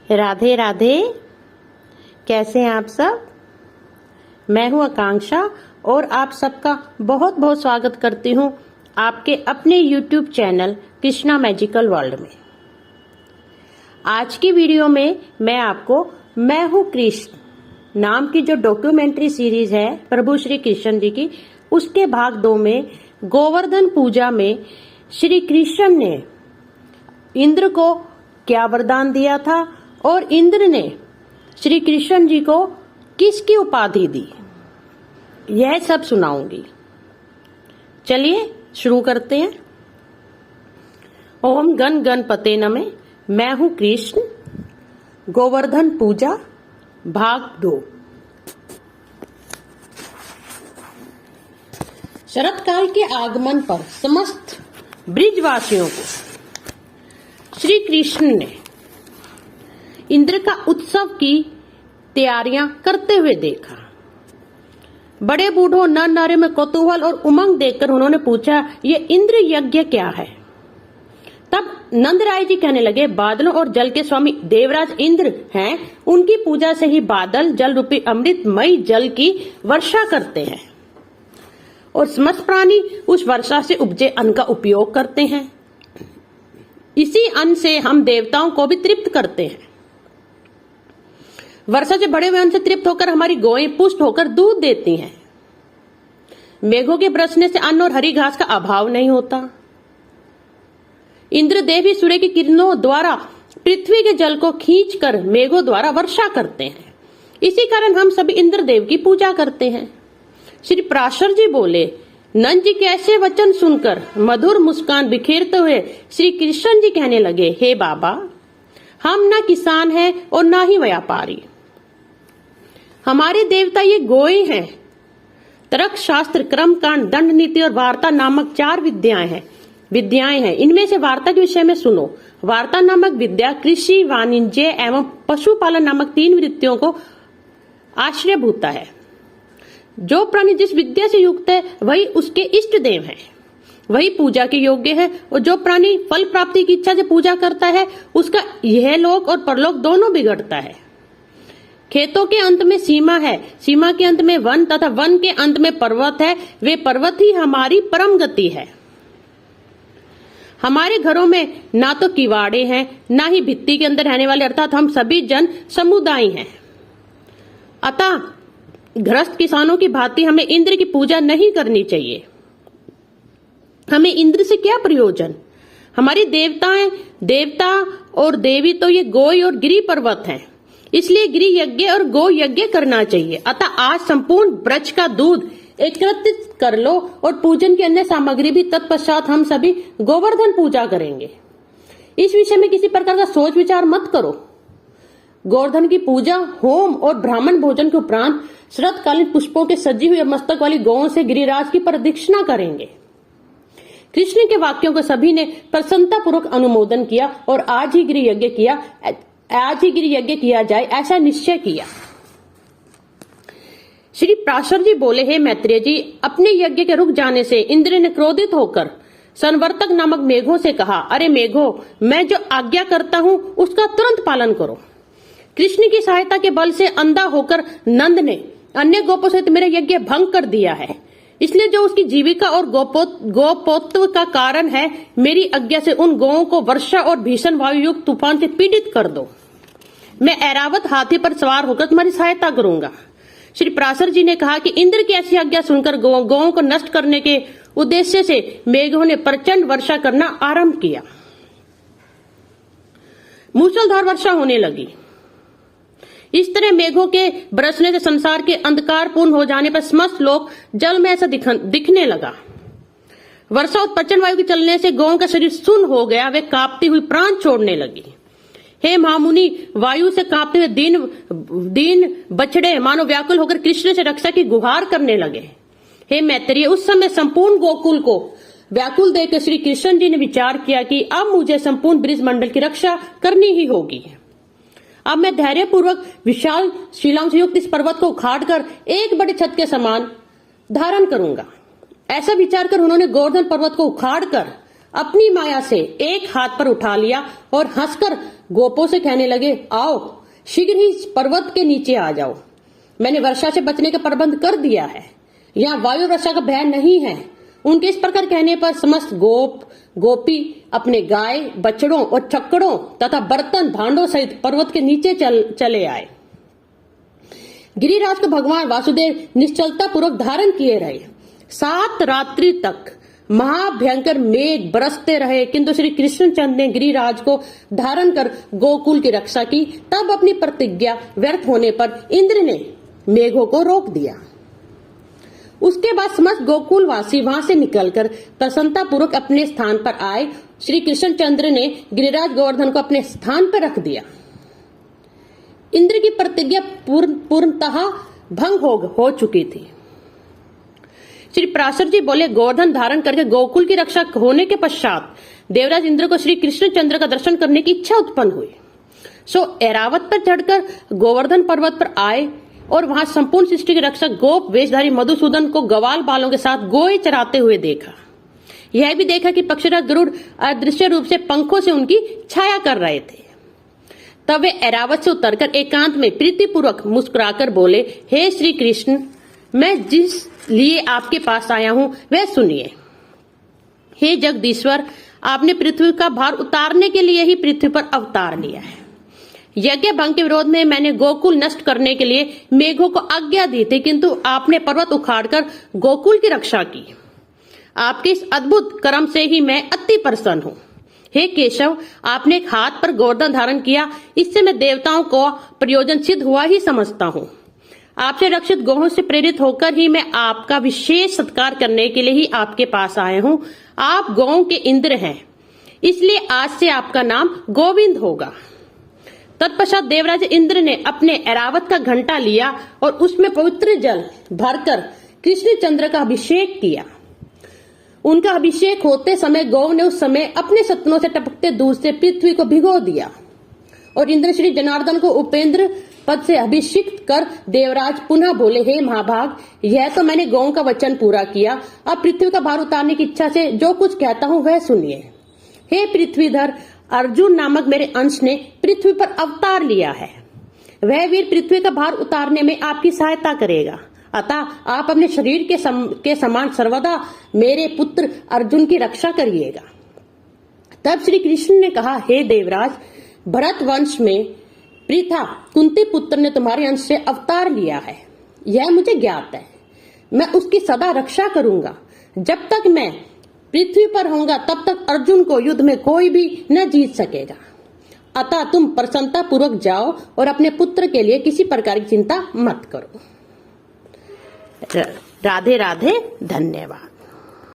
राधे राधे। कैसे हैं आप सब? मैं हूं आकांक्षा और आप सबका बहुत बहुत स्वागत करती हूं आपके अपने YouTube channel Krishna magical world में। आज की वीडियो में मैं आपको मैं हूं कृष्ण नाम की जो डॉक्यूमेंट्री सीरीज है प्रभु श्री कृष्ण जी की, उसके भाग 2 में गोवर्धन पूजा में श्री कृष्ण ने इंद्र को क्या वरदान दिया था और इंद्र ने श्री कृष्ण जी को किसकी उपाधि दी, यह सब सुनाऊंगी। चलिए शुरू करते हैं। ओम गण गणपते नमः। मैं हूं कृष्ण। गोवर्धन पूजा भाग 2। शरत काल के आगमन पर समस्त ब्रिजवासियों को श्री कृष्ण ने इंद्र का उत्सव की तैयारियां करते हुए देखा। बड़े बूढ़ों नर नारे में कौतूहल और उमंग देखकर उन्होंने पूछा, ये इंद्र यज्ञ क्या है? तब नंदराय जी कहने लगे, बादलों और जल के स्वामी देवराज इंद्र हैं, उनकी पूजा से ही बादल जल रूपी अमृतमय जल की वर्षा करते हैं और समस्त प्राणी उस वर्षा से उपजे अन्न का उपयोग करते हैं। इसी अन्न से हम देवताओं को भी तृप्त करते हैं। वर्षा से बड़े हुए अन्न से तृप्त होकर हमारी गौएं पुष्ट होकर दूध देती हैं। मेघों के बरसने से अन्न और हरी घास का अभाव नहीं होता। इंद्रदेव ही सूर्य की किरणों द्वारा पृथ्वी के जल को खींचकर मेघों द्वारा वर्षा करते हैं। इसी कारण हम सभी इंद्रदेव की पूजा करते हैं। श्री पराशर जी बोले, नंद जी के ऐसे वचन सुनकर मधुर मुस्कान बिखेरते हुए श्री कृष्ण जी कहने लगे, हे बाबा, हम न किसान हैं और न ही व्यापारी। हमारे देवता ये गोए हैं। तर्क शास्त्र, कर्म कांड, दंड नीति और वार्ता नामक 4 विद्याएं हैं। इनमें से वार्ता के विषय में सुनो। वार्ता नामक विद्या कृषि, वाणिज्य एवं पशुपालन नामक 3 वृत्तियों को आश्रयभूता है। जो प्राणी जिस विद्या से युक्त है वही उसके इष्ट देव है, वही पूजा के योग्य है। और जो प्राणी फल प्राप्ति की इच्छा से पूजा करता है उसका यह लोक और परलोक दोनों बिगड़ता है। खेतों के अंत में सीमा है, सीमा के अंत में वन तथा वन के अंत में पर्वत है। वे पर्वत ही हमारी परम गति है। हमारे घरों में ना तो किवाड़े हैं, ना ही भित्ति के अंदर रहने वाले, अर्थात हम सभी जन समुदाय हैं। अतः गृहस्थ किसानों की भांति हमें इंद्र की पूजा नहीं करनी चाहिए। हमें इंद्र से क्या प्रयोजन? हमारी देवता और देवी तो ये गोई और गिरी पर्वत हैं, इसलिए गिरी यज्ञ और गो यज्ञ करना चाहिए। अतः आज संपूर्ण ब्रज का दूध एकत्रित कर लो और पूजन की अन्य सामग्री भी। तत्पश्चात हम सभी गोवर्धन पूजा करेंगे। इस विषय में किसी प्रकार का सोच विचार मत करो। गोवर्धन की पूजा होम और ब्राह्मण भोजन के उपरांत शरतकालीन पुष्पों के सजी हुई मस्तक वाली गौओं से गिरिराज की प्रदक्षिणा करेंगे। कृष्ण के वाक्यों को सभी ने प्रसन्नता पूर्वक अनुमोदन किया और आज ही गिरि यज्ञ किया जाए, ऐसा निश्चय किया। श्री पराशर जी बोले, हे मैत्रेय जी, अपने यज्ञ के रुक जाने से इंद्र ने क्रोधित होकर संवर्तक नामक मेघों से कहा, अरे मेघों, मैं जो आज्ञा करता हूं उसका तुरंत पालन करो। कृष्ण की सहायता के बल से अंधा होकर नंद ने अन्य गोपों सहित मेरा यज्ञ भंग कर दिया है। इसलिए जो उसकी जीविका और गोपोत्व का कारण है, मेरी आज्ञा से उन गौओं को वर्षा और भीषण वायु युक्त तूफान से पीड़ित कर दो। मैं ऐरावत हाथी पर सवार होकर तुम्हारी सहायता करूंगा। श्री पराशर जी ने कहा कि इंद्र की ऐसी आज्ञा सुनकर गौओं को नष्ट करने के उद्देश्य से मेघों ने प्रचंड वर्षा करना आरंभ किया। मूसलधार वर्षा होने लगी। इस तरह मेघों के बरसने से संसार के अंधकारपूर्ण हो जाने पर समस्त लोक जल में ऐसा दिखने लगा। वर्षा और प्रचंड वायु के चलने से गौओं का शरीर सुन्न हो गया। वे कांपती हुई प्राण छोड़ने लगी। हे महामुनि, वायु से कांपते हुए दीन बछड़े मानो व्याकुल होकर कृष्ण से रक्षा की गुहार करने लगे। हे मैत्रेय, उस समय संपूर्ण गोकुल को व्याकुल देखकर श्री कृष्ण जी ने विचार किया कि अब मुझे संपूर्ण ब्रिज मंडल की रक्षा करनी ही होगी। अब मैं धैर्य पूर्वक विशाल शिलाओं से युक्त इस पर्वत को उखाड़कर एक बड़े छत के समान धारण करूंगा। ऐसा विचार कर उन्होंने गोवर्धन पर्वत को उखाड़कर अपनी माया से एक हाथ पर उठा लिया और हंसकर गोपों से कहने लगे, आओ शीघ्र ही इस पर्वत के नीचे आ जाओ। मैंने वर्षा से बचने का प्रबंध कर दिया है। यहाँ वायु वर्षा का भय नहीं है। उनके इस प्रकार कहने पर समस्त गोप गोपी अपने गाय, बछड़ों और चक्कड़ों तथा बर्तन भांडों सहित पर्वत के नीचे चले आए। गिरिराज को भगवान वासुदेव निश्चलता पूर्वक धारण किए रहे। 7 रात्रि तक महाभयंकर मेघ बरसते रहे, किंतु श्री कृष्णचंद्र ने गिरिराज को धारण कर गोकुल की रक्षा की। तब अपनी प्रतिज्ञा व्यर्थ होने पर इंद्र ने मेघों को रोक दिया। उसके बाद समस्त गोकुलवासी वहां से निकलकर प्रसन्नता पूर्वक अपने स्थान पर आए। श्री कृष्णचंद्र ने गिरिराज गोवर्धन को अपने स्थान पर रख दिया। इंद्र की प्रतिज्ञा पूर्णतः भंग हो चुकी थी। श्री पराशर जी बोले, गोवर्धन धारण करके गोकुल की रक्षा होने के पश्चात देवराज इंद्र को श्री कृष्णचंद्र का दर्शन करने की इच्छा उत्पन्न हुई। सो ऐरावत पर चढ़कर गोवर्धन पर्वत पर आए और वहां संपूर्ण सृष्टि के रक्षक गोप वेशधारी मधुसूदन को गवाल बालों के साथ गोए चराते हुए देखा। यह भी देखा कि पक्षीराज गरुड़ अदृश्य रूप से पंखों से उनकी छाया कर रहे थे। तब वे ऐरावत से उतरकर एकांत में प्रीतिपूर्वक मुस्कुराकर बोले, हे श्री कृष्ण, मैं जिस लिए आपके पास आया हूं वह सुनिए। हे जगदीश्वर, आपने पृथ्वी का भार उतारने के लिए ही पृथ्वी पर अवतार लिया है। यज्ञ भंग के विरोध में मैंने गोकुल नष्ट करने के लिए मेघों को आज्ञा दी थी, किंतु आपने पर्वत उखाड़कर गोकुल की रक्षा की। आपके इस अद्भुत कर्म से ही मैं अति प्रसन्न हूँ। हे केशव, आपने एक हाथ पर गोवर्धन धारण किया, इससे मैं देवताओं को प्रयोजन सिद्ध हुआ ही समझता हूँ। आपसे रक्षित गोहों से प्रेरित होकर ही मैं आपका विशेष सत्कार करने के लिए ही आपके पास आया हूँ। आप गौओं के इंद्र हैं, इसलिए आज से आपका नाम गोविंद होगा। तत्पश्चात देवराज इंद्र ने अपने ऐरावत का घंटा लिया और उसमें पवित्र जल भरकर कृष्णचंद्र का अभिषेक किया। उनका अभिषेक होते समय गौ ने उस समय अपने सतनों से टपकते दूध से पृथ्वी को भिगो दिया और इंद्र श्री जनार्दन को उपेंद्र पद से अभिषिक्त कर देवराज पुनः बोले, हे महाभाग, यह तो मैंने गौ का वचन पूरा किया। अब पृथ्वी का भार उतारने की इच्छा से जो कुछ कहता हूँ वह सुनिए। हे पृथ्वीधर, अर्जुन नामक मेरे अंश ने पृथ्वी पर अवतार लिया है। वह वीर पृथ्वी का भार उतारने में आपकी सहायता करेगा। अतः आप अपने शरीर के समान सर्वदा मेरे पुत्र अर्जुन की रक्षा करिएगा। तब श्री कृष्ण ने कहा, हे देवराज, भरत वंश में पृथा कुंती पुत्र ने तुम्हारे अंश से अवतार लिया है, यह मुझे ज्ञात है। मैं उसकी सदा रक्षा करूंगा। जब तक मैं पृथ्वी पर होऊंगा तब तक अर्जुन को युद्ध में कोई भी न जीत सकेगा। अतः तुम प्रसन्नता पूर्वक जाओ और अपने पुत्र के लिए किसी प्रकार की चिंता मत करो। राधे राधे, धन्यवाद।